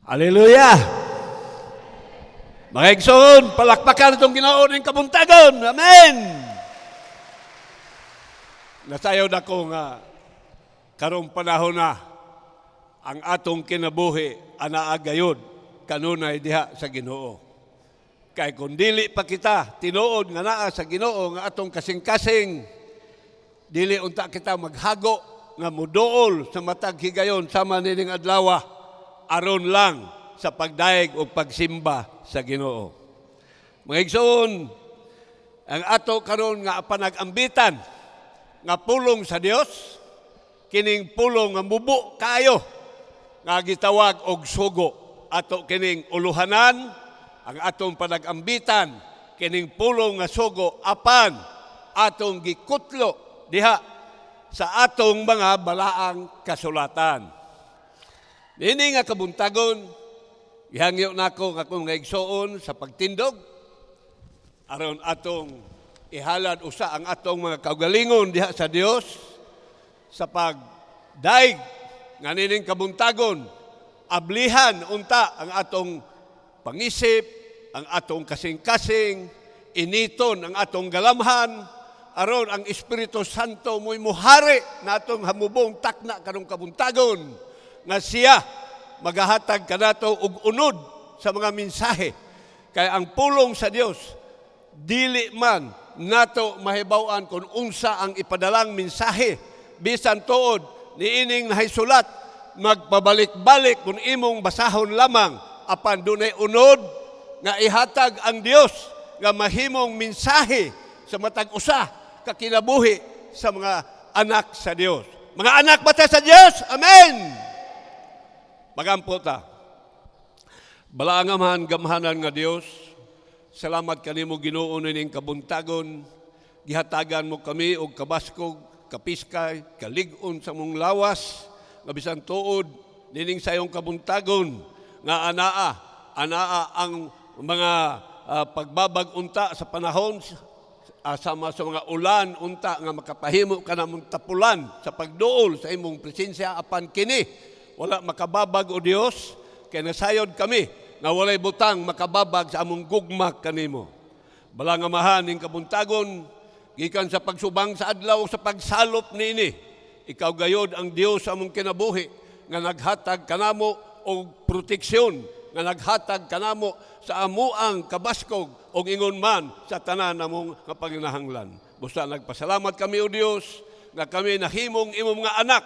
Hallelujah! Mga igsoon, palakpakan itong Ginoo ng kabuntagon. Amen! Nasayaw na ko nga karong panahon na ang atong kinabuhi anaa gayud kanunay diha sa Ginoo. Kay kung dili pa kita tinuod nga naa sa Ginoo nga atong kasing-kasing, dili unta kita maghago nga muduol sa matag higayon sama nining adlaw aron lang sa pagdaig o pagsimba sa Ginoo. Mga igsoon, ang ato karon nga panag-ambitan nga pulong sa Dios, kining pulong nga mubo kayo nga gitawag og sugo. Ato kining uluhanan ang atong panag-ambitan kining pulong nga sugo apan atong gikutlo diha sa atong mga balaang kasulatan. Nini nga kabuntagon, ihangyo nako nga akong igsoon sa pagtindog aron atong ihalad usa ang atong mga kaugalingon diha sa Dios sa pagdaig nga nining kabuntagon, ablihan unta ang atong pangisip, ang atong kasing-kasing, initon ang atong galamhan aron ang Espiritu Santo mo'y muhari na atong hamubong takna karong kabuntagon nga siya magahatag kanato og unod sa mga mensahe. Kaya ang pulong sa Dios dili man nato mahibaw-an kung unsa ang ipadalang mensahe bisan tuod niining nahisulat magpabalik-balik kung imong basahon lamang apan dunay unod nga ihatag ang Dios nga mahimong mensahe sa matag usa ka kinabuhi sa mga anak sa Dios. Mga anak ba ta sa Dios? Amen. Magampo ta. Balaangamahan gamhanan nga Dios, salamat kanimo Ginoo ning kabuntagon, gihatagan mo kami og kabaskog, kapiskay, kalig-on sa mong lawas, nga bisan tuod nining sayong kabuntagon nga anaa ang mga pagbabag unta sa panahon sama sa mga ulan unta nga makapahimo ka namong tapulan sa pagduol sa imong presensya apan kini wala makababag o Dios, kaya nasayod kami na walay butang makababag sa among gugma kanimo. Balangamahan ning kabuntagon, gikan sa pagsubang sa adlaw sa pagsalop niini, ikaw gayod ang Dios sa among kinabuhi, nga naghatag kanamo og proteksyon, nga naghatag kanamo sa amuang kabaskog o ingon man sa tanan namong nga panginahanglan. Busa nagpasalamat kami o Dios, nga kami nahimong imong nga anak,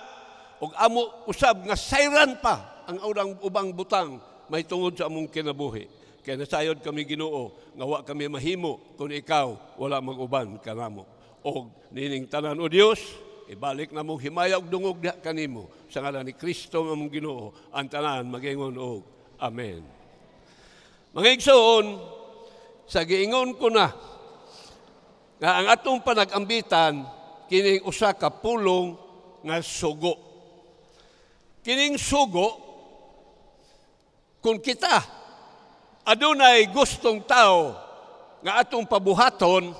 ug amo usab nga sayran pa ang ubang butang may tungod sa among kinabuhi. Kaya nasayod kami Ginoo nga wa kami mahimo kung ikaw wala mag-uban kanamo. Og nining tanan o Dios, ibalik na mong himaya og dungog diha kanimo sa ngalan ni Kristo nga among Ginoo. Ang tanan magingon og amen. Mga igsoon, sa giingon ko na nga ang atong panag-ambitan kining usa ka pulong nga sugo. Kining sugo, kung kita adunay gustong tao nga atong pabuhaton,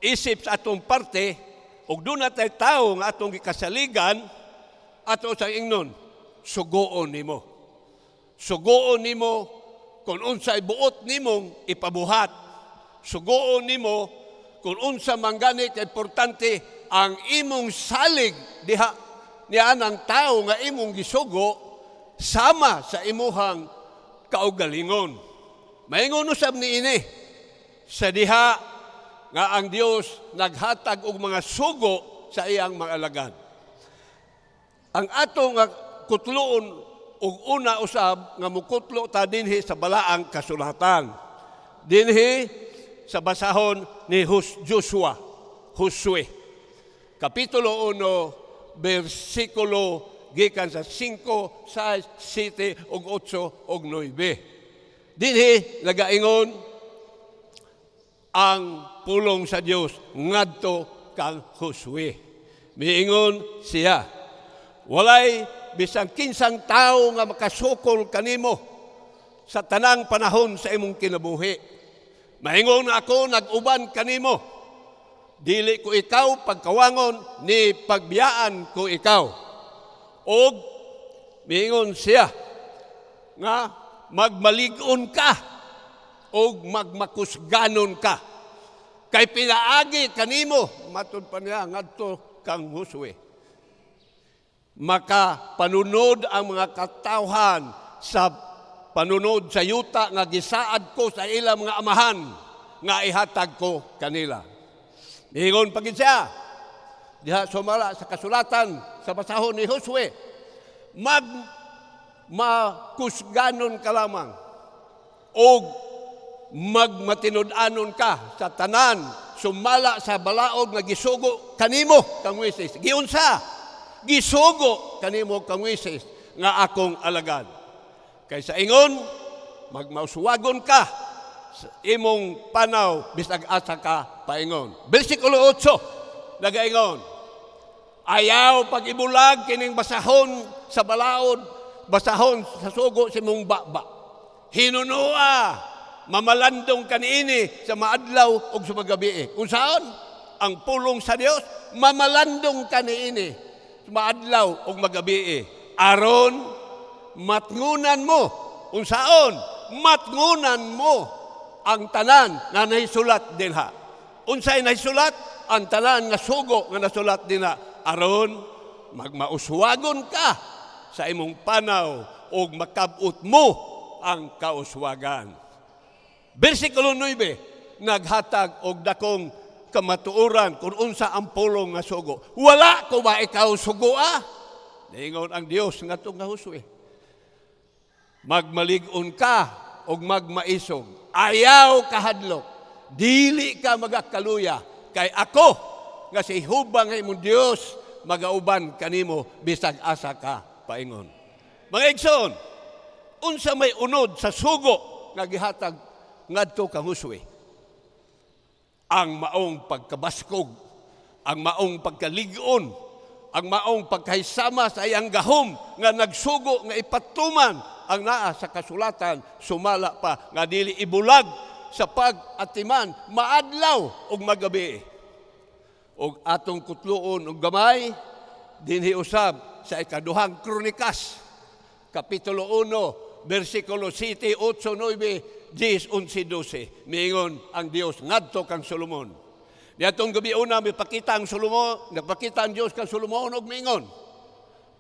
isip sa atong parte, ug doon natay tao nga atong gikasaligan, ato sa ingnon, sugoon nimo. Sugoon nimo kung unsay buot nimong ipabuhat. Sugoon nimo kung unsa manggani ka importante ang imong salig diha niya ang tao nga imong gisugo sama sa imuhang kaugalingon. Maingon usab niini sa diha nga ang Dios naghatag og mga sugo sa iyang mga alagad. Ang ato nga kutloon og una usab nga mukutlo ta dinhi sa balaang kasulatan. Dinhi sa basahon ni Josue, Kapitulo 1, versikulo gikan sa 5, 6, 7, ug 8, ug 9. Dinhi nagaingon ang pulong sa Dios ngadto kang Josue. Miingon siya, walay bisan kinsang tawo nga makasukol kanimo sa tanang panahon sa imong kinabuhi. Maingon ako nag-uban kanimo. Dili ko ikaw pagkawangon ni pagbiyaan ko ikaw. Og miingon siya, nga magmalig-on ka o magmakusganon ka. Kay pinaagi kanimo, matud pa niya, ngadto kang Josue. Makapanunod ang mga katawhan sa panunod sa yuta nga gisaad ko sa ilang mga amahan nga ihatag ko kanila. Niingon pagid siya, diha sumala sa kasulatan sa basahon ni Josue, makusganon ka lamang o magmatinud-anon ka sa tanan sumala sa balaod nga gisugo kanimo kang Moises. Giunsa? Gisugo kanimo kang Moises nga akong alagad. Kaysa ingon, magmausuwagon ka sa imong panaw bisag asa ka paingon. Bersikulo 8, nagaingon, ayaw pag-ibulag kining basahon sa balaod, basahon sa sugo si mong baba. Hinunua, mamalandong kaniini sa maadlaw o sa magabi. Kung saan? Ang pulong sa Dios, mamalandong kaniini sa maadlaw o magabi. Aron, matngunan mo. Kung saan? Matngunan mo ang tanan na nahisulat din ha. Unsay nahisulat? Ang tanan nga sugo nga nasulat din ha. Aron, magmauswagon ka sa imong panaw o makabut mo ang kauswagan. Bersikulo 9, naghatag og dakong kamatuoran kung unsa ang pulong nga sugo. Wala ko ba ikaw sugoa? Niingon ang Dios ngadto nga Josue. Magmalig-on ka og magmaisog. Ayaw kahadlok. Dili ka magakaluya kay ako nga si Hubang nga imong Dios magauban kanimo bisag asa ka paingon. Mga igsoon, unsa may unod sa sugo nga gihatag ngadto kang Josue? Ang maong pagkabaskog, ang maong pagkalig-on, ang maong pagkahisama sa iyang gahom nga nagsugo nga ipatuman ang naa sa kasulatan, sumala pa nga dili ibulag sa pag-atiman maadlaw ug magabi. Og atong kutluon og gamay dinhi usab sa ikaduhang Kronikas kapitulo 1 bersikulo 7, 8, 9, 10, 11, 12. Miingon ang Dios ngadto kang Solomon. Niadtong gabi una mipakita ang Solomon, nagpakita ang Dios kang Solomon og miingon,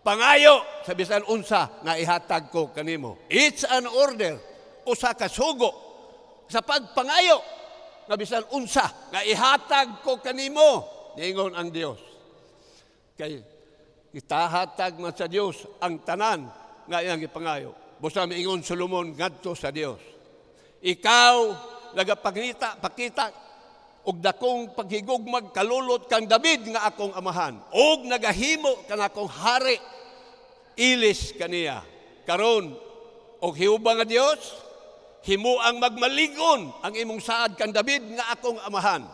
pangayo sa bisan unsa nga ihatag ko kanimo. It's an order, usa ka sugo sa pagpangayo nga bisan unsa nga ihatag ko kanimo. Niingon ang Dios. Kay itahatag man sa Dios ang tanan nga iyang ipangayo. Busa miingon Solomon ngadto sa Dios. Ikaw pakita og dakong paghigugmag kalulot kang David nga akong amahan. Og nagahimo kanakong hari ilis kaniya. Karon og hiuba nga Dios, himuang magmaligon ang imong saad kang David nga akong amahan.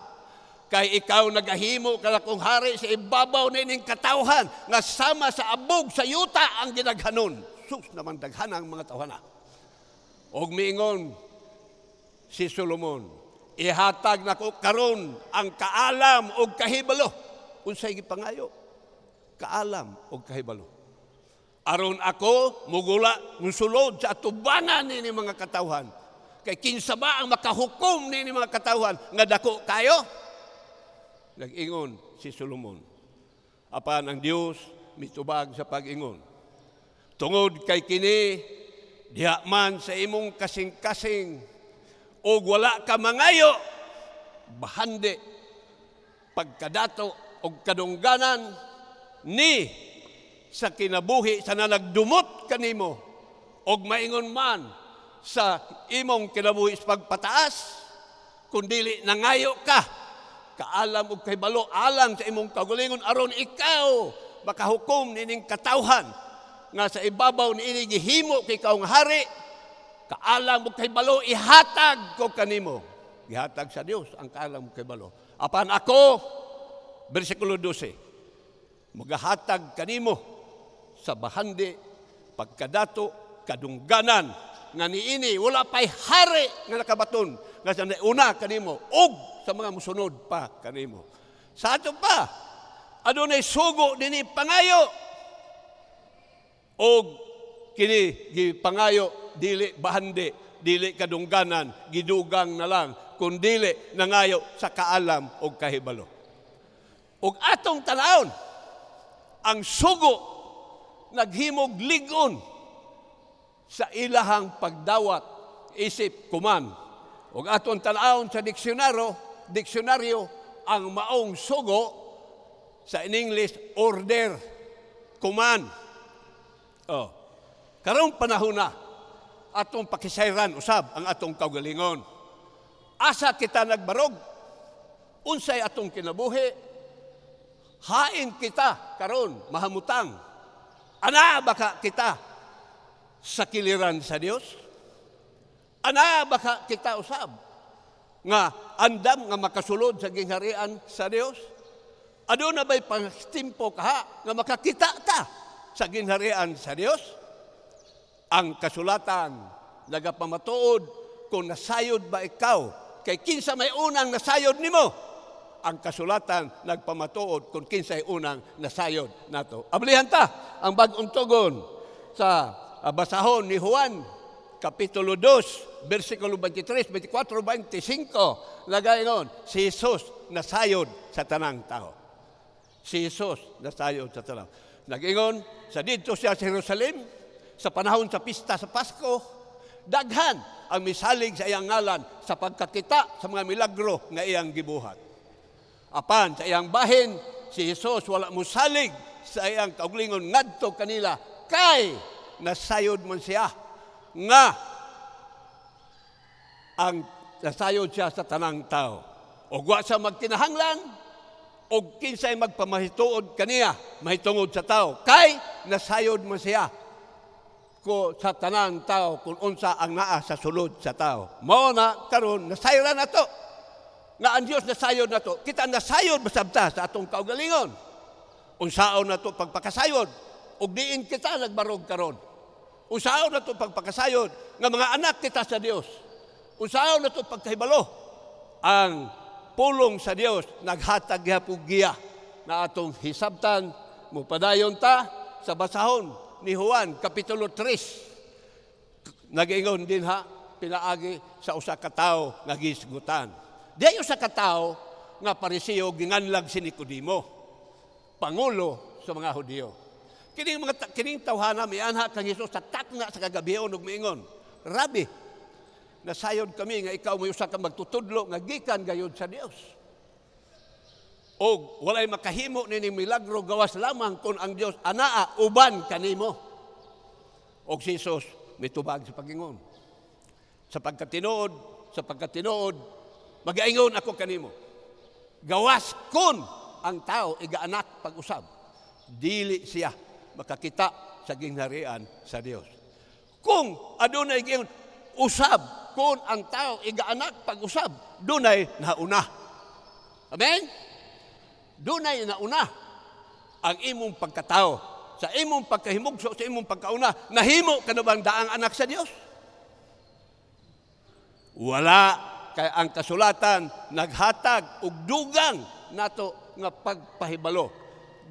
Kay ikaw nagahimo kanakong hari sa ibabaw nining katawhan nga sama sa abog sa yuta ang ginaghanon. Sus naman daghan ang mga tawhana. Og miingon si Solomon, ihatag nako karon ang kaalam og kahibalo. Unsay gipangayo? Kaalam og kahibalo. Aron ako mugula musulod sa atubangan nini mga katawhan. Kay kinsa ba ang makahukom nini mga katawhan nga dako kayo? Nag-ingon si Solomon. Apan ang Dios mitubag sa pag-ingon. Tungod kay kini diha man sa imong kasing-kasing o wala ka mangayo, bahande, pagkadato o kadungganan ni sa kinabuhi sa nalagdumot kanimo o maingon man sa imong kinabuhi sa pagpataas, kundili nangayo ka, kaalam o kahibalo, alang sa imong kagulingon, aron ikaw makahukom nining katawhan nga sa ibabaw ni ini gihimo kay kaong hari, kaalam mo kay balo, ihatag ko kanimo. Ihatag sa Dios ang kaalam mo kay balo. Apan ako, bersikulo 12, magahatag kanimo sa bahandi, pagkadato, kadungganan, nga niini, wala pa'y hari nga nakabaton, nga sa una kanimo, og sa mga musunod pa kanimo. Sa ato pa, adunay sugo dini pangayo, og kini gipangayo dili bahandi, dili kadungganan, gidugang na lang, kundili nangayo sa kaalam o kahibalo. Ug atong tanawon, ang sugo naghimog ligon sa ilahang pagdawat isip kuman. Ug atong tanawon sa diksyonaryo ang maong sugo sa in English order, command. Karong panahon na atong pakisayran usab ang atong kaugalingon. Asa kita nagbarog? Unsay atong kinabuhi? Hain kita karon mahamutang. Ana baka kita sa kiliran sa Dios? Ana baka kita usab nga andam nga makasulod sa gingharian sa Dios? Aduna ba'y pangtimpo kaha nga makakita ta sa gingharian sa Dios? Ang kasulatan nagapamatuod kung nasayod ba ikaw kay kinsa may unang nasayod nimo. Ang kasulatan nagpamatuod kung kinsay unang nasayod nato. Ablihan ta ang bag-ong tugon sa basahon ni Juan kapitulo 2 bersikulo 23, 24, 25 nagaingon si Jesus nasayod sa tanang tao. Si Jesus nasayod sa tanang. Nagingon sa didto siya sa Jerusalem sa panahon sa pista sa Pasko, daghan ang misalig sa iyang ngalan sa pagkakita sa mga milagro nga iyang gibuhat. Apan sa iyang bahin, si Jesus wala musalig sa iyang kauglingon ngadto kanila kay nasayod man siya nga ang nasayod siya sa tanang tao. O wa sa magkinahanglan o kinsay magpamahituod kaniya mahitungod sa tao kay nasayod man siya ko sa tanang tao kung unsa ang naa sa sulod sa tao. Mao na karon nasayran nato. Nga ang Dios nasayod nato. Kita nasayod masabta sa atong kaugalingon. Unsaon nato pagpakasayod ug diin kita nagbarog karon. Unsaon nato pagpakasayod nga mga anak kita sa Dios. Unsaon nato pagkahibalo ang pulong sa Dios naghatag gyapon giya na atong hisabtan mo padayon ta sa basahon ni Juan kapitulo 3. Nag-ingon din ha pinaagi sa usa ka tawo nga gisgutan. Diay usa ka tawo nga Pariseo ginganlag si Nicodemo, pangulo sa mga Hudiyo. Kining tawhana mianha kang Hesus sa takna sa kagabion ug miingon, Rabi, nasayod kami nga ikaw may usa ka magtutudlo nga gikan gayud sa Dios. Og walay makahimo nining milagro gawas lamang kung ang Dios anaa uban kanimo. Og si Jesus mitubag sa pagingon. Sa pagkatinuod, mag-aingon ako kanimo. Gawas kun ang tao igaanak pag-usab. Dili siya makakita sa gingharian sa Dios. Kung adunay giingon usab kun ang tao igaanak pag-usab, dunay nauna. Amen? Dunay nauna ang imong pagkatao. Sa imong pagkahimugso, sa imong pagkauna, nahimo ka na bang daang anak sa Dios? Wala. Kaya ang kasulatan naghatag og dugang nato nga pagpahibalo.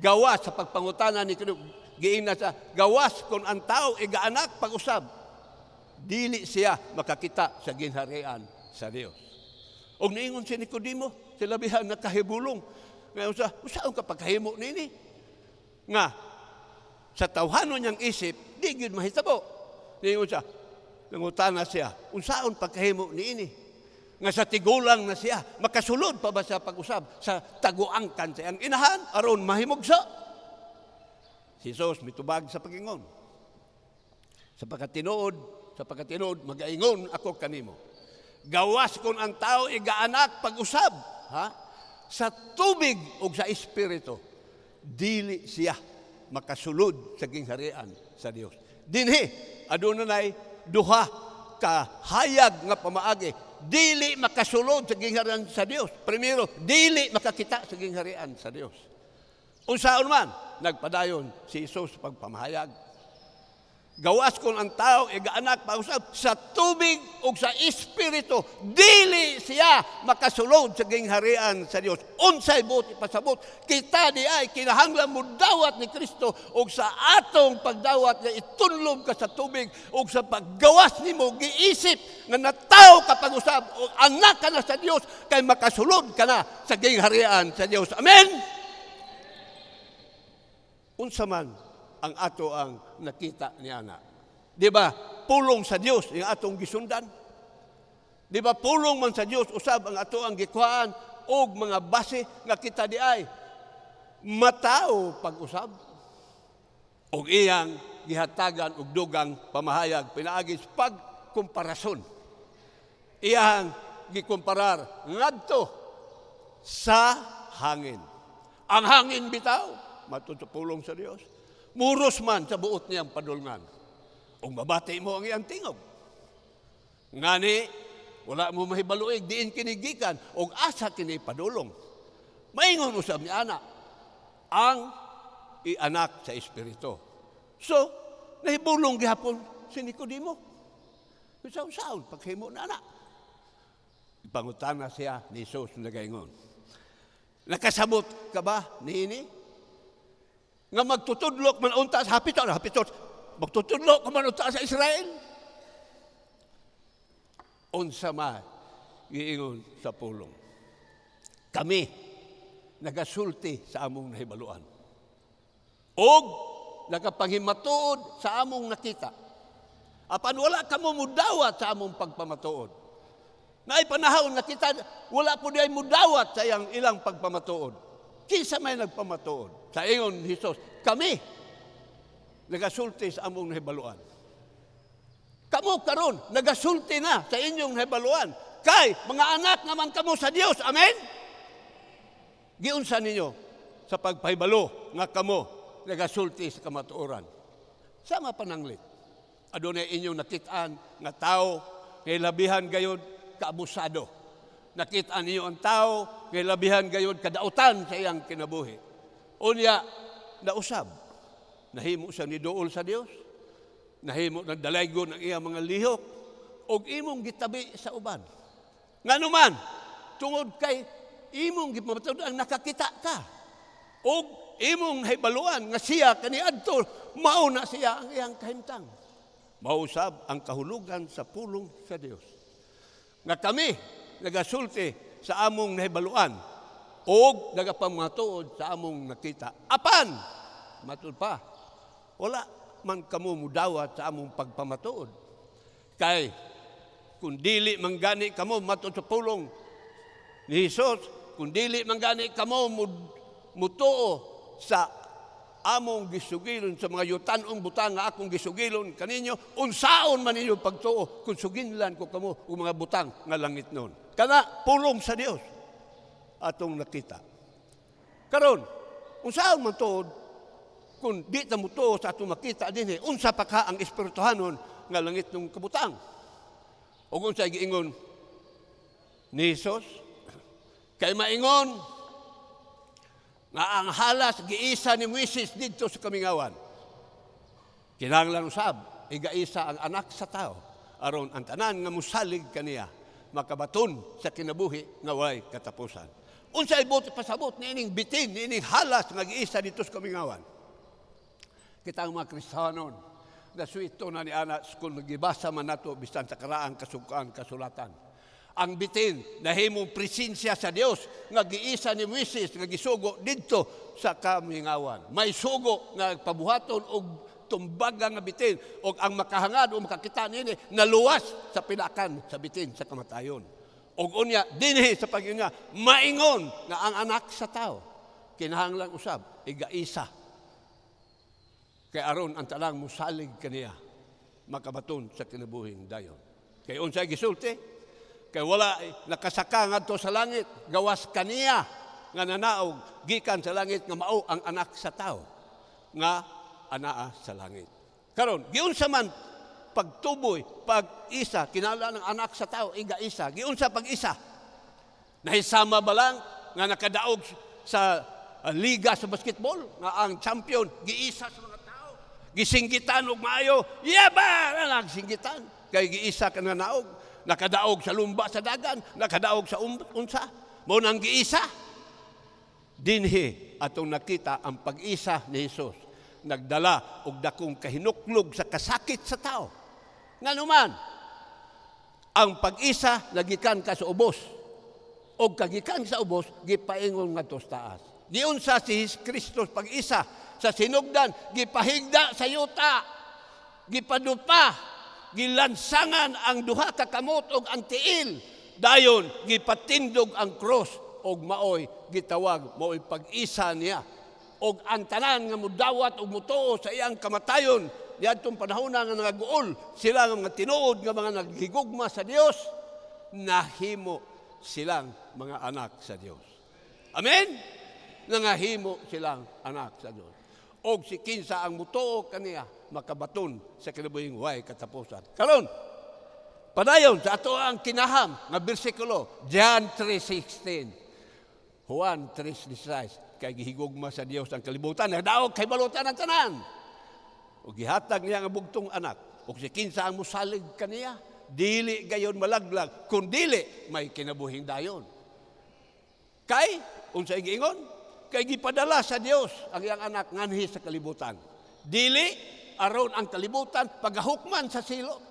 Gawas sa pagpangutana ni giingna sa gawas kung ang tao igaanak pag-usab, dili siya makakita sa ginharian sa Dios. Og niingon si Nicodemo, sila bihan nakahibulong. Ngayon usaon ka pagkahimo nini? Nga sa tawhanon niyang isip, di gyud mahitabo. Niingon siya, nangutana siya, unsaon pagkahimo niini? Nga sa tigulang na siya, makasulod pa ba sa pag-usab sa taguangkan sa iyang inahan, aron mahimugso? Si Jesus mitubag sa pagingon. Sa pagkatinuod, magaingon ako kanimo. Gawas kon ang tao igaanak pag-usab, sa tubig o sa espiritu, dili siya makasulod sa gingharian sa Dios. Dinhi, adunay duha ka hayag nga pamaagi. Dili makasulod sa gingharian sa Dios. Primero, dili makakita sa gingharian sa Dios. Unsaon man, nagpadayon si Jesus pagpamahayag. Gawas kon ang tao igaanak pausab sa tubig ug sa espiritu, dili siya makasulod sa gingharian sa Dios. Unsay buot ipasabot, kita di ay kinahanglan mo dawat ni Kristo ug sa atong pagdawat nga itunlob ka sa tubig ug sa paggawas nimo giisip nga natawo ka pag-usab ug anak ka na sa Dios kay makasulod ka na sa gingharian sa Dios. Amen. Unsa man ang ato ang nakita ni ana. Di ba? Pulong sa Dios ang atong gisundan. Di ba? Pulong man sa Dios usab ang ato ang gikuhaan og mga base nga kita di ay matao pag-usab. Og iyang gihatagan og dugang pamahayag pinaagis pagkomparason. Iyang gikomparar ngadto sa hangin. Ang hangin bitaw matutupulong sa Dios. Muros man sa buot niyang padulngan. O mabati mo ang iyang tingog. Ngani, wala mo mahibaluig, diin kinigikan, o asa kini padulong. Maingon usab ni ana, ang ianak sa Espiritu. So, nahibulong gihapon si Nicodemo. Saon paghimo na ana. Ipangutana siya ni Jesus nagaingon. Nakasabot ka ba niini? Nga magtutudlok man unta sa hapitot. Magtutudlok ka man unta sa Israel. Unsa man giingon sa pulong. Kami nagasulti sa among nahibaluan. Og nagapanghimatod sa among nakita. Apan wala ka mo mudawat sa among pagpamatuod. Naay panahon nakita wala po diay mudawat sa ilang pagpamatuod. Kinsa may nagpamatuod? Sa ingon ni Jesus, kami nagasulti sa among nahibaluan. Kamo karon nagasulti na sa inyong nahibaluan. Kay mga anak naman kamo sa Dios. Amen? Giunsa ninyo sa pagpahibalo nga kamo nagasulti sa kamatuoran. Sama pananglit. Adunay inyong nakitaan nga tao kay labihan gayud kaabusado. Nakita niyo ang tao, kay labihan gayud kadautan sa iyang kinabuhi. Unya, nausab. Nahimo siya ni duol sa Dios. Nahimo ng dalaygon ang iyang mga lihok. O imong gitabi sa uban. Nga naman, tungod kay imong gipamatod ang nakakita ka. O imong hibaluan nga siya kaniadto, mauna siya ang iyang kahimtang. Mausab ang kahulugan sa pulong sa Dios. Nga kami, nagasulti sa among nahibaluan o nagapamatuod sa among nakita. Apan, matud pa, wala man kamo mudawat sa among pagpamatuod. Kay, kung dili manggani kamo matud sa pulong ni Jesus, kung dili manggani kamo mutuo sa among gisugilon sa mga yutanong butang nga akong gisugilon kaninyo, unsaon man ninyo pagtuo kung suginlan ko kamo o mga butang nga langit noon. Kana pulong sa Dios atong nakita. Karon, unsaon man tuod kung di ta mo tuo sa atong makita dinhi, unsa pa ka ang espirituhanon nga langit nung kabutang. O kung sa giingon ni Jesus, kay maingon nga ang halas giisa ni Moises didto sa kamingawan. Kinahanglan usab igaisa ang anak sa tao aron ang tanan nga musalig kaniya makabaton sa kinabuhi nga walay katapusan. Unsay buot pasabot niining bitin niining halas nga giisa didto sa kamingawan. Kita ang mga Kristiyanon na suito na ni ana kung nagibasa man nato bisan sa karaang kasukaan kasulatan. Ang bitin nahimong presensya sa Dios nga giisa ni Moises nga gisugo didto sa kamingawan. May sugo nga pabuhaton og tumbaga nga bitin og ang makahangad o makakita nini naluwas sa pinakan sa bitin sa kamatayon. Og unya dinhi sa paginga maingon nga ang anak sa tao kinahanglan usab igaisa kay aron ang talang musalig kaniya makabaton sa kinabuhing dayon. Kay unsay gisulti? Kay wala nakasaka ngadto sa langit, gawas kaniya nga nanaog gikan sa langit nga mao ang anak sa tao nga anaa sa langit. Karon, giunsa man pagtuboy, pag-isa, kinahanglan ng anak sa tao iga-isa. Giunsa pag-isa? Nahisama ba lang nga nakadaog sa liga sa basketball nga ang champion giisa sa mga tao? Gisinggitan og maayo, yaba na nagsinggitan. Kay giisa ka nga naog, nakadaog sa lumba sa dagan, nakadaog sa unsa. Mao nang giisa. Dinhi atong nakita ang pag-isa ni Hesus. Nagdala og dakong kahinuklog sa kasakit sa tao. Nganuman, ang pag-isa nagikan ka sa ubos. O kagikan sa ubos, gipaingon nga to sa taas. Giunsa si Kristo pag-isa sa sinugdan, gipahigda sa yuta, gipadupa, gilansangan ang duha ka kamot og ang tiil, dayon gipatindog ang cross og maoy gitawag maoy pag-isa niya. Og ang tanan nga mudawat og mutuo sa iyang kamatayon niadtong panahon nga nagaguol sila nga mga tinuod nga mga naghigugma sa Dios, nahimo silang mga anak sa Dios. Amen. Nangahimo silang anak sa Dios. Og si kinsa ang mutuo kaniya makabaton sa kinabuhing way katapusan. Karon, padayon sa ato ang kinaham nga bersikulo, John 3:16. Juan 3:16, kay gihigugma sa Dios ang kalibutan, nagdaog kay balutan ang tanan. Og gihatag niya nga bugtong anak. Og si kinsa ang musalig kaniya, dili gayon malaglag, kun dili may kinabuhing dayon. Kay unsay giingon? Kay gipadala sa Dios ang iyang anak nganhi sa kalibutan. Dili aron ang kalibutan pagahukman sa silo,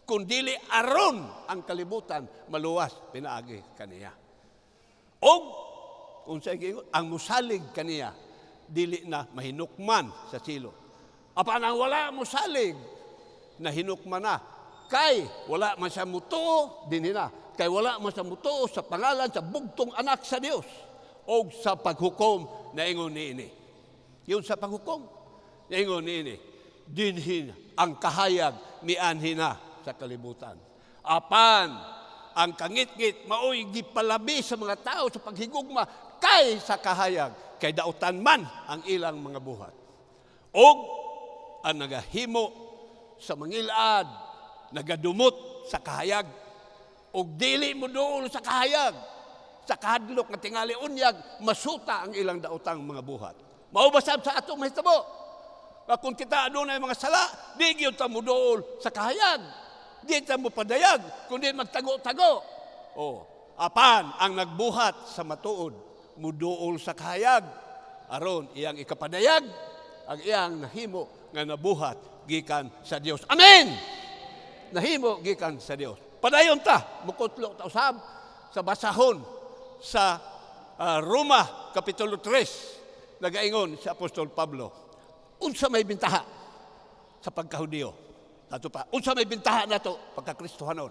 kun dili aron ang kalibutan maluwas pinaagi kaniya. Og unsay giingon, ang musalig kaniya dili na mahinukman sa silo. Apan ang wala musalig na hinukman na, kay wala man siya mutuo dinhi na, kay wala man siya mutuo sa pangalan sa bugtong anak sa Dios. O sa paghukom na ingon niini. Yung sa paghukom na ingon niini, dinhin ang kahayag mianhin na sa kalibutan. Apan, ang kangit-ngit maoy gipalabi sa mga tao sa paghigugma kay sa kahayag, kay dautan man ang ilang mga buhat. O ang nagahimo sa mangilad, nagadumot sa kahayag, o dili mo doon sa kahayag, sa kahadlok nga tingali unyag, masuta ang ilang daotang mga buhat. Maubasab sa atong mahitabo. Kung kita adunay mga sala, di gyud ta muduol sa kahayag. Di ta mo padayag, kundi magtago-tago. Apan ang nagbuhat sa matuod, muduol sa kahayag. Aron iyang ikapadayag, ang iyang nahimo nga nabuhat gikan sa Dios. Amen! Nahimo gikan sa Dios. Padayon ta, mukutlo ta usab sa basahon sa Roma Kapitulo 3, nagaingon si Apostol Pablo, unsa may bintaha sa pagkahudiyo? Nato pa, unsa may bintaha nato pagkakristohanon?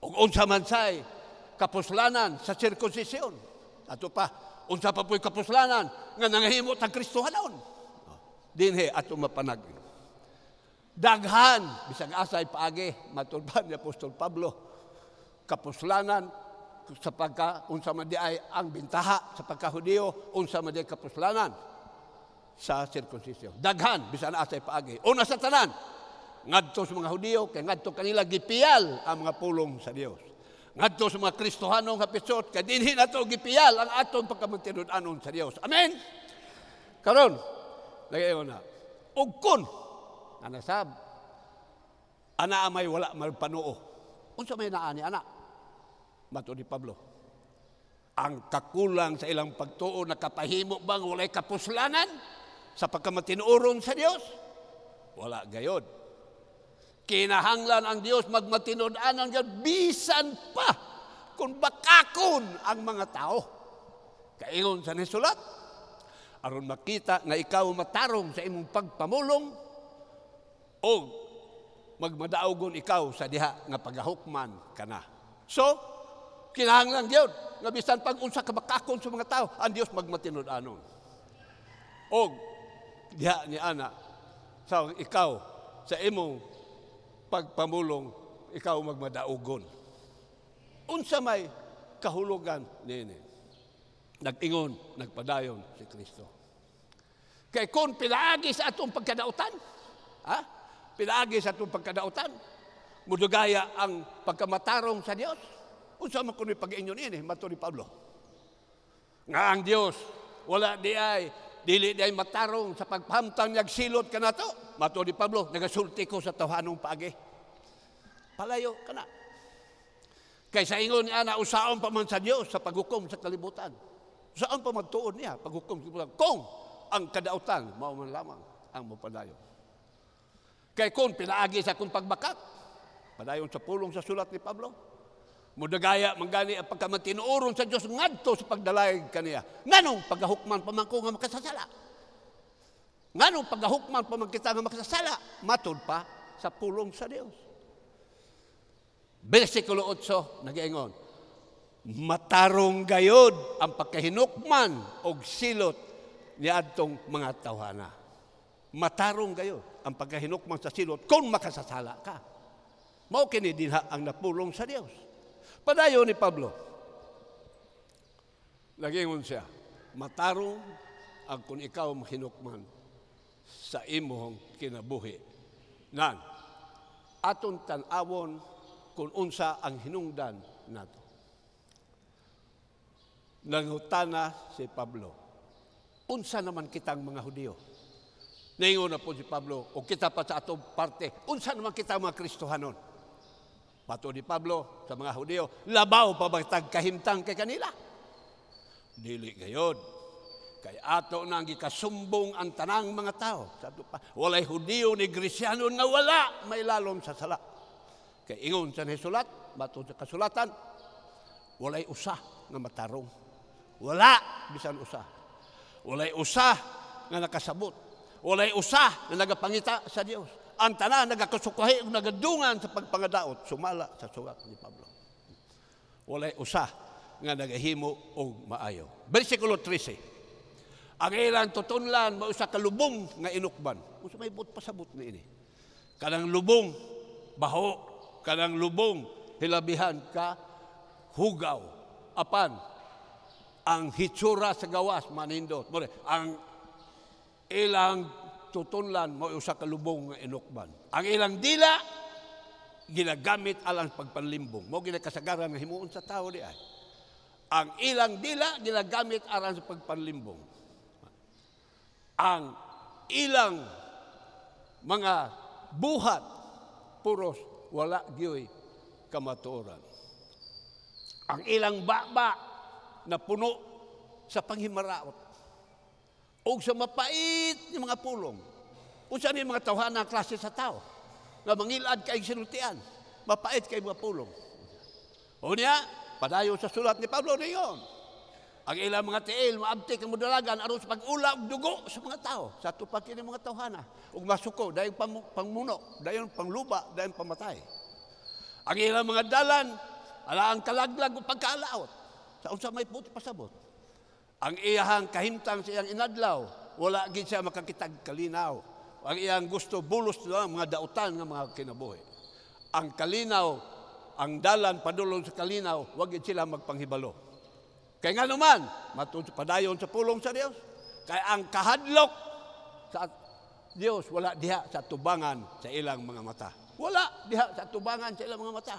O unsa man say kapuslanan sa sirkunsisyon? Nato pa, unsa pa po'y kapuslanan nga nangahimo tag kristohanon? Dinhi ato mapanag. Daghan, bisag asay paagi, matulban ni Apostol Pablo, kapuslanan sa unsa man di ay ang bintaha sa pagkahudiyo, unsa man di kapuslanan sa sirkunsisyon. Daghan bisan asay paagi. Una sa tanan, ngadto sa mga Hudiyo kay ngadto kanila gipiyal ang mga pulong sa Dios. Ngadto sa mga Kristohanong hapisot kay dinhi nato gipiyal ang aton pagkamatinud-anon sa Dios. Amen. Karon, lagayon na. Ug kun anasab ana may wala malpanuo. Unsa may naa ni ana? Mato ni Pablo, ang kakulang sa ilang pagtuo nakapahimo bang walay kapuslanan sa pagkamatinuoron sa Dios? Wala gayod. Kinahanglan ang Dios magmatinud-anon gyud bisan pa kung bakakon ang mga tao. Kaingon sa nisulat, aron makita nga ikaw matarong sa imong pagpamulong o magmadaogon ikaw sa diha nga pagahukman kana. So, kinahanglan gyud nga bisan pag unsa ka bakakon sa mga tao, ang Dios magmatinud-anon. Og diha ni ana sa ikaw sa imong pagpamulong, ikaw magmadaogon. Unsa may kahulugan niini? Nag-ingon, nagpadayon si Kristo. Kay kung pinaagi sa atong pagkadautan, pinaagi sa atong pagkadautan, mudugaya ang pagkamatarong sa Dios. Unsa man kuno pag-ingon ini mato ni Pablo. Nga ang Dios wala di ay dili day matarong sa pagpamtang nagsilot ka na to. Mato ni Pablo, nagasulti ko sa tawhanong paagi. Palayo ka na. Kaysa ingon niya na usaon pa man sa Dios sa paghukom sa kalibutan. Usaon pa magtuon niya paghukom sa kalibutan. Kung ang kadautan, mao man lamang ang mapadayon. Kay kung pinaagi sa kung pagbakak, padayon sa pulong sa sulat ni Pablo, mudagaya manggani ang pagkamatinuoron sa Dios ngadto sa pagdalayag kaniya. Nganong paghahukman pa man ko nga makasasala? Nganong paghahukman pa man kita nga makasasala? Matod pa sa pulong sa Dios. Bersikulo 8, nag-iingon, matarong gayod ang pagkahinukman o silot ni adtong mga tawhana. Matarong gayod ang pagkahinukman sa silot kung makasasala ka. Mao kini dinha ang napulong sa Dios. Padayon ni Pablo, nag-iingon siya, matarong ang kung ikaw mahinukman sa imong kinabuhi. Nan, aton tan-awon kung unsa ang hinungdan nato. Nangutana si Pablo, unsa naman kitang mga Hudyo? Naingon na po si Pablo, o kita pa sa atong parte, unsa naman kitang mga Kristohanon? Pato ni Pablo sa mga Hudyo, labaw pa ba tagkahimtang kay kanila? Dili gayod. Kay ato nang gikasumbong ang tanang mga tao. Walay Hudyo ni Grisyano nga wala may lalom sa sala. Kay ingon sa nisulat, bato sa kasulatan, walay usa nga matarong. Wala bisan usa. Walay usa nga nakasabot. Walay usa nga nagapangita sa Dios. Ang tanan nagakasukahi ug nagadungan sa pagpangadaot, sumala sa sulat ni Pablo. Walay usa nga nagahimo og maayo. Bersikulo 13. Ang ilang tutunlan mao usa ka lubong nga inukban. Usa may but pasabot niini. Kanang lubong baho, kanang lubong hilabihan ka hugaw. Apan ang hitsura sa gawas manindot. Ang ilang tutunlan mo usa ka lubong nga inukban. Ang ilang dila ginagamit alang pagpanlimbong. Mo ginakasagaran nga himuon sa tao di ay. Ang ilang dila ginagamit alang sa pagpanlimbong. Ang ilang mga buhat puros wala gyoy kamatuoran. Ang ilang baba na puno sa panghimaraot o sa mapait ng mga pulong. Unsa ni mga tawhana klase sa tao nga mangilad kay sinultian, mapait kay mga pulong. O niya, padayon sa sulat ni Pablo niyon. Ang ilang mga tiil, maabtik ang mudalagan aron sa pag-ula og dugo sa mga tao. Sa tupad kini mga tawhana. Ug masuko, dayon pangmuno, dayon pangluba, dayon pamatay. Ang ilang mga dalan, ala ang kalaglag o pagkaalaot. Sa unsa may puti pasabot. Ang iyahang kahimtang sa iyang inadlaw, wala gid siya makakitag kalinaw. Ang iyang gusto bulos lang mga dautan nga mga kinabuhi. Ang kalinaw, ang dalan padulong sa kalinaw, wag gid sila magpanghibalo. Kaya nga naman, padayon sa pulong sa Dios. Kaya ang kahadlok sa Dios, wala diha sa tubangan sa ilang mga mata. Wala diha sa tubangan sa ilang mga mata.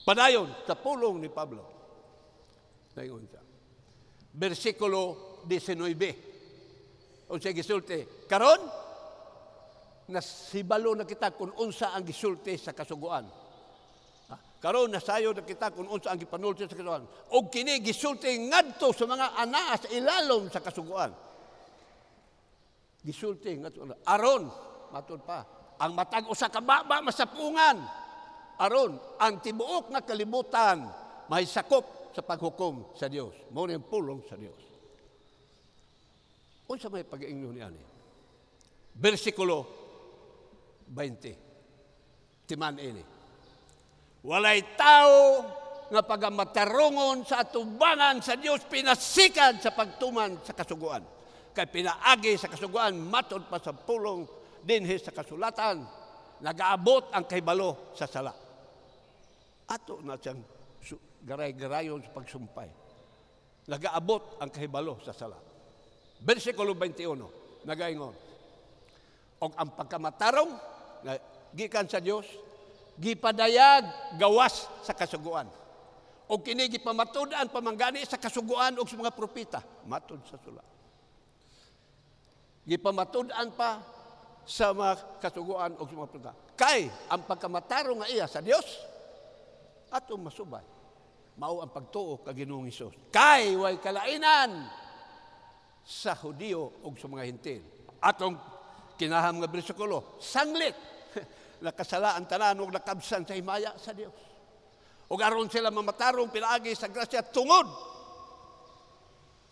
Padayon sa pulong ni Pablo. Dayon siya. Bersikulo 19. O siya gisulti, karon, nasibalo na kita kung unsa ang gisulti sa kasuguan. Karon nasayo na kita kung unsa ang gipanulti sa kasuguan. O kini gisulti ngadto sa mga ana sa ilalom sa kasuguan. Gisulti ngadto aron matud pa ang matag usa ka baba masapungan. Aron ang tibuok nga kalibutan may sakop sa paghukom sa Dios. Mao ni pulong sa Dios. Unsa may pag-iingnon ni ani? Bersikulo 20. Timan ini. Walay tao nga pagamatarungon sa atubangan sa Dios pinasikan sa pagtuman sa kasuguan. Kay pinaagi sa kasuguan matod pa sa pulong dinhi sa kasulatan nagaabot ang kahibalo sa sala. Ato na siyang garay-garayon sa pagsumpay. Nagaabot ang kahibalo sa sala. Bersikulo 21, nagaingon. Og ang pagkamatarong na gikan sa Dios gipadayag gawas sa kasuguan. O kini gipamatud-an pamanggani sa kasuguan o sa mga propeta. Matud sa sulat. Gipamatud-an pa sa mga kasuguan o sa mga pruta. Kay ang pagkamatarong nga iya sa Dios atong masubay. Mao ang pagtuo kag Ginoong Hesus. Kay way kalainan sa Hudiyo o sa mga Hintil. Atong kinaham nga bersikulo, sanglit nakasala ang tanan ug nakabsan sa himaya sa Dios. Ug aron sila mamatarong pinaagi sa grasya tungod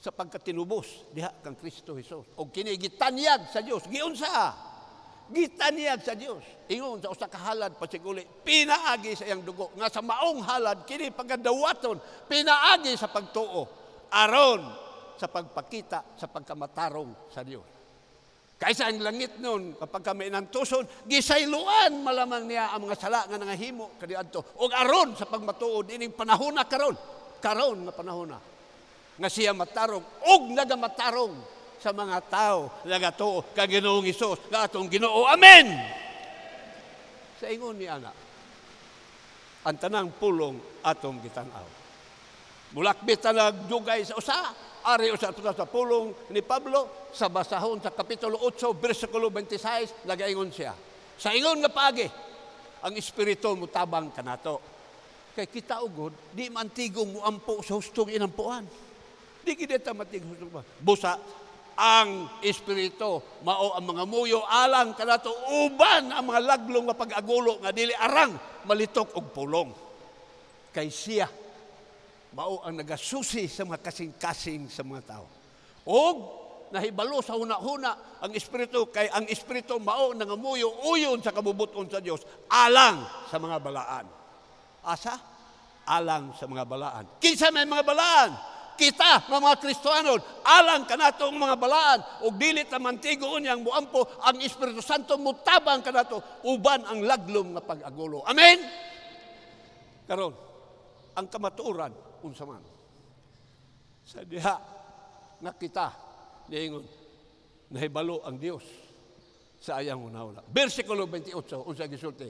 sa pagkatinubos diha kang Kristo Hesus. Og kini gitanyag sa Dios, giunsa? Gitanyag sa Dios. Ingon sa usa ka halad pasiguli, pinaagi sa iyang dugo nga sa maong halad kini pagadawaton, pinaagi sa pagtuo aron sa pagpakita sa pagkamatarong sa Dios. Kaysa ang langit nun, kapag kami inantuson, gisayluan malamang niya ang mga sala nga nangahimo kaniadto. O aron sa pagmatuod, ining panahon na karon nga panahon na, nga siya matarong, og nagamatarong sa mga tao, nagatuo, kag Ginoong Hesus, nga atong Ginoo. Amen! Sa ingon ni Ana, ang tanang pulong atong gitanaw. Mulakbit na nagdugay sa usa, ari usa sa pulong ni Pablo, sa basahon sa Kapitulo 8, versikulo 26, nagaingon siya. Sa ingon nga pagi, ang Espiritu mutabang kanato. Kay kita ugod, di mantigong muampo sa hustong inampuan. Di kita matigong hustong ba? Busa, ang Espiritu mao ang mga muyo alang kanato uban ang mga laglong nga pag-agulo nga dili arang malitok og pulong. Kay siya mao ang nagasusi sa mga kasing-kasing sa mga tao. Og nahibalo sa huna-huna ang Espiritu, kay ang Espiritu mao nangamuyo uyon sa kabubuton sa Dios alang sa mga balaan. Asa? Alang sa mga balaan. Kinsa may mga balaan? Kita, mga Kristohanon, alang kanatong mga balaan, o dilit na mantigo unyang muampo, ang Espiritu Santo mutabang kanato, uban ang laglom nga pag-agulo. Amen? Karon, ang kamatuoran, unsa man. Sa diha, nga kita, niingon, nahibalo ang Dios sa ayang una-una. Versikulo 28, unsa gisulti,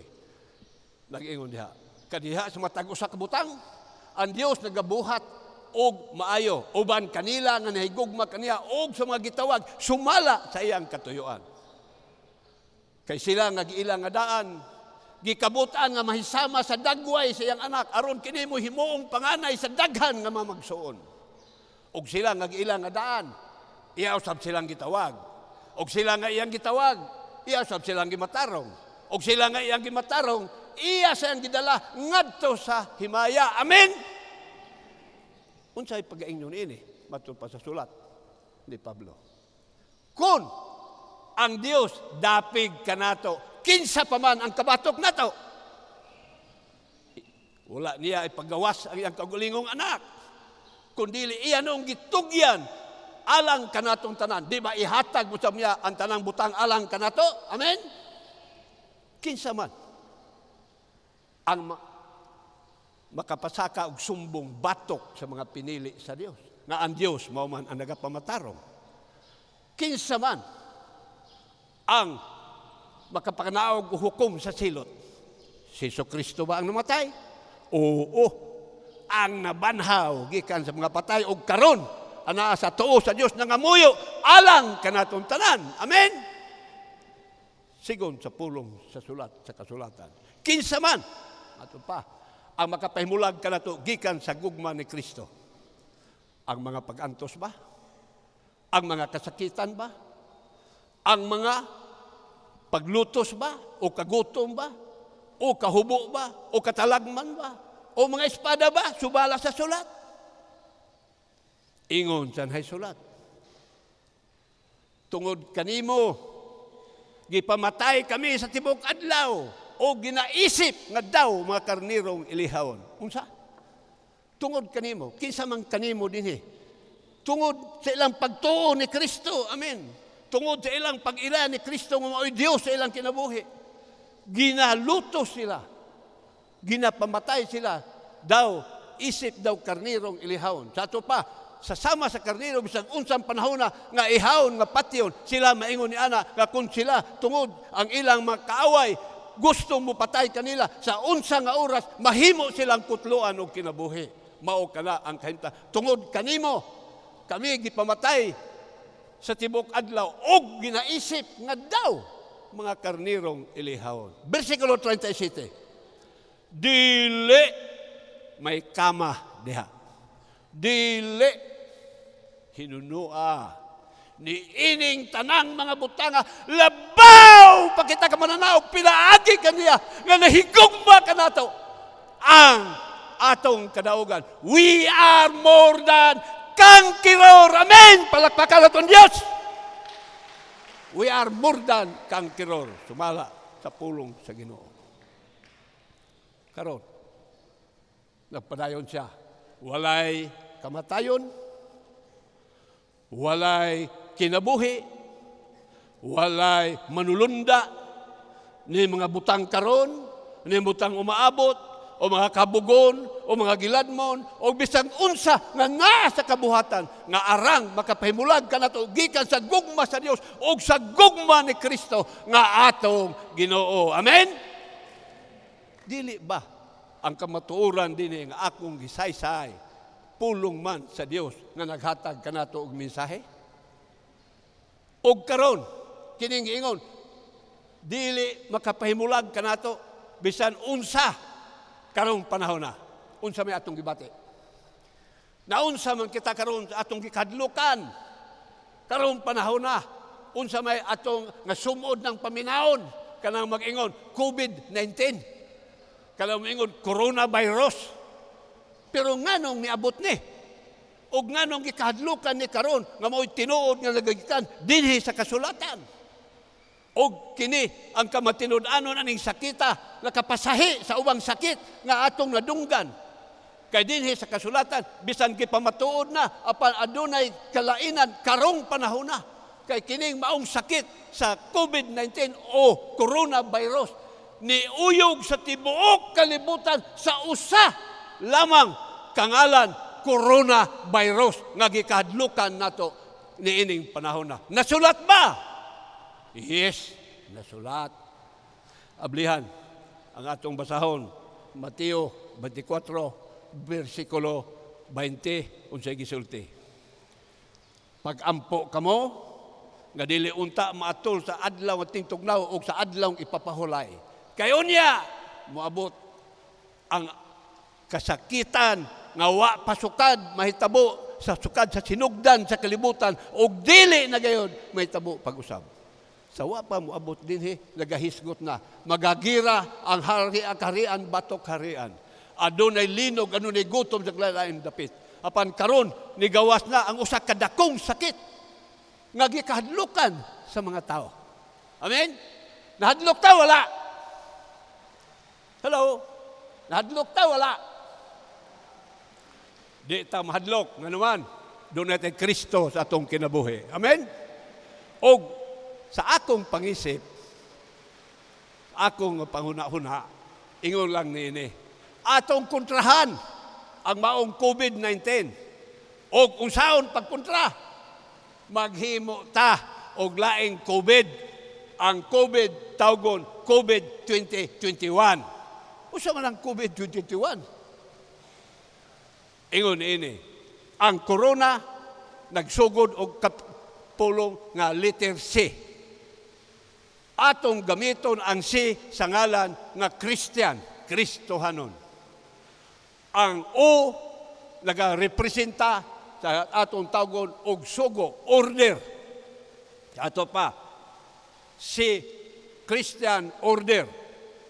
nag-ingon diha, kadiha sa matag usa ka butang, ang Dios nagabuhat og maayo, uban kanila nga nahigugma kaniya og sa mga gitawag sumala sa iyang katuyuan. Kay sila nga giilang nga daan, gikabutan nga mahisama sa dagway sa iyang anak aron kini mo himuong panganay sa daghan nga mamagsuon. Og sila nga giilang nga daan, iya usab silang gitawag. Og sila nga iyang gitawag, iya usab silang gimatarong. Og sila nga iyang gimatarong, iya siyang gidala ngadto sa himaya. Amen. Unsay pag-aingnon ini, matud pa sa sulat ni Pablo. Kung ang Dios dapig kanato, kinsa pa man ang kabatok nato, wala niya ipagawas ang iyang kagulingong anak. Kundili iya nung gitugyan alang kanatong tanan. Di ba ihatag mo sa niya ang tanang butang alang kanato? Amen? Kinsa man ang makapasaka og sumbong batok sa mga pinili sa Dios. Nga ang Dios mao man ang nagapamatarong. Kinsa man ang makapanaog og hukom sa silot. Si Jesucristo ba ang namatay? Oo. Ang nabanhaw gikan sa mga patay og karon ana sa tuo sa Dios nangamuyo alang kanatong tanan. Amen. Sigon sa pulong sa sulat sa kasulatan. Kinsa man ato pa ang makapahimulag kanato gikan sa gugma ni Kristo. Ang mga pag-antos ba? Ang mga kasakitan ba? Ang mga paglutos ba? O kagutom ba? O kahubo ba? O katalagman ba? O mga espada ba? Subala sa sulat. Ingon sa sulat. Tungod kanimo, gipamatay kami sa tibok adlaw, o ginaisip nga daw mga karnirong ilihawon. Unsa? Tungod kanimo. Kinsa man kanimo dinhi? Tungod sa ilang pagtuo ni Kristo. Amen. Tungod sa ilang pag-ila ni Kristo nga mao'y Dios sa ilang kinabuhi. Ginalutos sila. Ginapamatay sila. Daw, isip daw karnirong ilihawon. Sa ato pa, sasama sa karniro, bisag unsang panahon na nga ihawon, nga patyon, sila maingon ni Ana, nga kung sila tungod ang ilang mga kaaway, gusto mo patay kanila sa unsa nga oras mahimo silang kutluan og kinabuhi. Mao kana ang kahinta. Tungod kanimo kami gipamatay sa tibok adlaw og ginaisip nga daw mga karnirong ilihawon. Versikulo 37. Dili may kama diha. Dili hinunua ni ining tanang mga butanga labaw pakita ka mananaw pinaagi kaniya nga nahigugma kanato ang atong kadaugan. We are more than conqueror. Amen. Palakpakan naton Dios. We are more than conqueror. Sumala sa pulong sa Ginoo. Karon nagpadayon siya. Walay kamatayon, walay kinabuhi, walay manulunda ni mga butang karon, ni butang umaabot, o mga kabugon, o mga giladmon, o bisang unsa nga naa sa kabuhatan, nga arang makapahimulag ka nato gikan sa gugma sa Dios o sa gugma ni Kristo nga atong Ginoo. Amen? Dili ba ang kamatuoran din nga akong gisaysay pulong man sa Dios nga naghatag kanato og mensahe? Og karon kining ingon dili makapahimulag kanato bisan unsa karong panahon na. Unsa may atong gibati? Naunsa man kita karon sa atong gikadlukan karong panahon na. Unsa may atong nga sumod ng paminaon kanang mag-ingon COVID-19. Kanang mag-ingon coronavirus. Pero nganong niabot ni? O nganong gikadlukan ni karon nga mao'y tinuod nga nagagikan dinhi sa kasulatan. O kini ang kamatinud-anon aning sakita nakapasahi sa ubang sakit nga atong nadunggan. Kay dinhi sa kasulatan bisan gipamatuod na apan adunay kalainan karong panahon na. Kay kining maong sakit sa COVID-19 o coronavirus ni uyog sa tibuok kalibutan sa usa lamang kangalan coronavirus nga gikadlukan nato niining panahon na. Nasulat ba? Yes, nasulat. Ablihan ang atong basahon, Mateo 24, versikulo 20, unsay gisulti. Pag-ampo kamo, nga dili unta maatol sa adlaw nga tingtugnaw o sa adlaw ipapahulay. Kayon niya, moabot ang kasakitan nga wa pasukad mahitabo sa sukad sa sinugdan sa kalibutan o dili na gayon mahitabo pag-usab. Sa wa pa moabot dinhi nagahisgot na magagira ang kaharian batok harian. Adunay linog adunay gutom sa lain dapit. Apan karon ni gawas na ang usa ka dakong sakit nga gikahadlukan sa mga tao. Amen. Nahadlok ta wala? Hello. Nahadlok ta wala? Di ta mahadlok nganuman. Doon natin Kristo sa atong kinabuhi. Amen. Og sa akong pangisip, akong panghuna-huna, ingon lang niini, atong kontrahan ang maong COVID-19. O kung saan pagkontra, maghimo ta og laing COVID. Ang COVID tawgon COVID 2021. Usa man ang COVID 2021? Ingon niini, ang corona nagsugod og pulong nga letter C. Atong gamiton ang C sa ngalan nga Christian, Kristohanon. Ang O nagarepresenta sa atong tawgon og sugo, order. Ato pa, C, Christian order.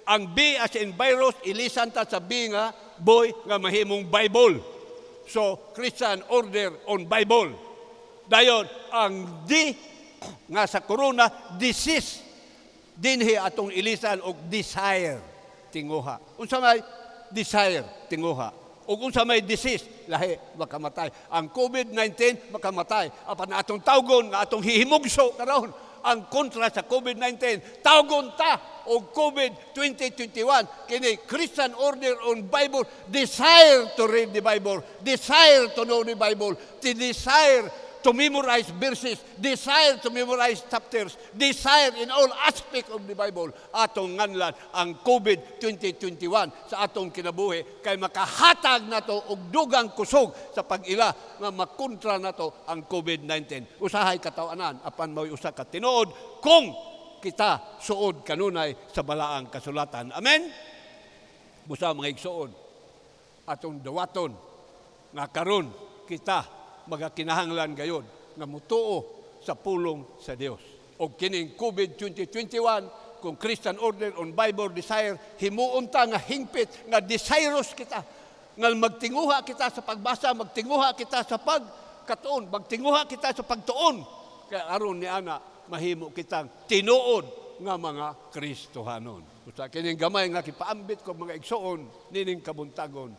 Ang B as in virus, ilisan ta sa B nga boy nga mahimong Bible. So, Christian order on Bible. Dayon, ang D nga sa corona, disease. Dinhi atong ilisan og desire tinguha. Unsa may desire tinguha. Ug unsa may disease lahi makamatay. Ang COVID-19 makamatay. Apan atong tawgon nga atong hihimugso karon ang kontra sa COVID-19. Tawgon ta og COVID 2021 kini Christian order on Bible, desire to read the Bible, desire to know the Bible, to desire to memorize verses, desire to memorize chapters, desire in all aspect of the Bible. Atong nganlan ang COVID 2021 sa atong kinabuhi kay makahatag nato og dugang kusog sa pag-ila nga makontra nato ang COVID-19. Usahay katawanan apan mao usa ka tinuod kung kita suod kanunay sa balaang kasulatan. Amen. Busa mga igsuon atong dawaton nga karon kita magakinahanglan gayud nga mutuo sa pulong sa Dios. Og kining COVID 2021 kung Christian Order on Bible Desire himuon ta nga hingpit nga desirous kita nga magtinguha kita sa pagbasa, magtinguha kita sa pagkatuon, magtinguha kita sa pagtuon. Kaya aron ni ana mahimo kitang tinuod nga mga Kristohanon. Usa kining gamay nga kipaambit ko mga igsoon nining kabuntagon.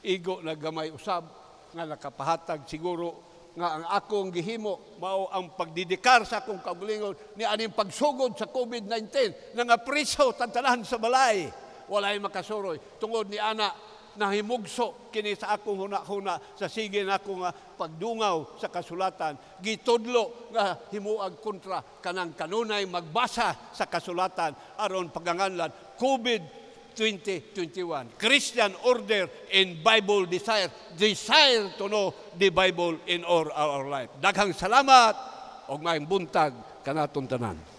Igo na gamay usab nga nakapahatag siguro nga ang akong gihimo mao ang pagdidikar sa akong kaugalingon ni aning pagsugod sa COVID-19 nga priso tantanan sa balay. Walay makasuroy tungod ni ana nahimugso kini sa akong huna-huna sa sige nako nga pagdungaw sa kasulatan gitudlo nga himuag kontra kanang kanunay magbasa sa kasulatan aron paganganlan COVID 2021 Christian Order in Bible Desire to know the Bible in all our life. Daghang salamat og maayong buntag kanatong tanan.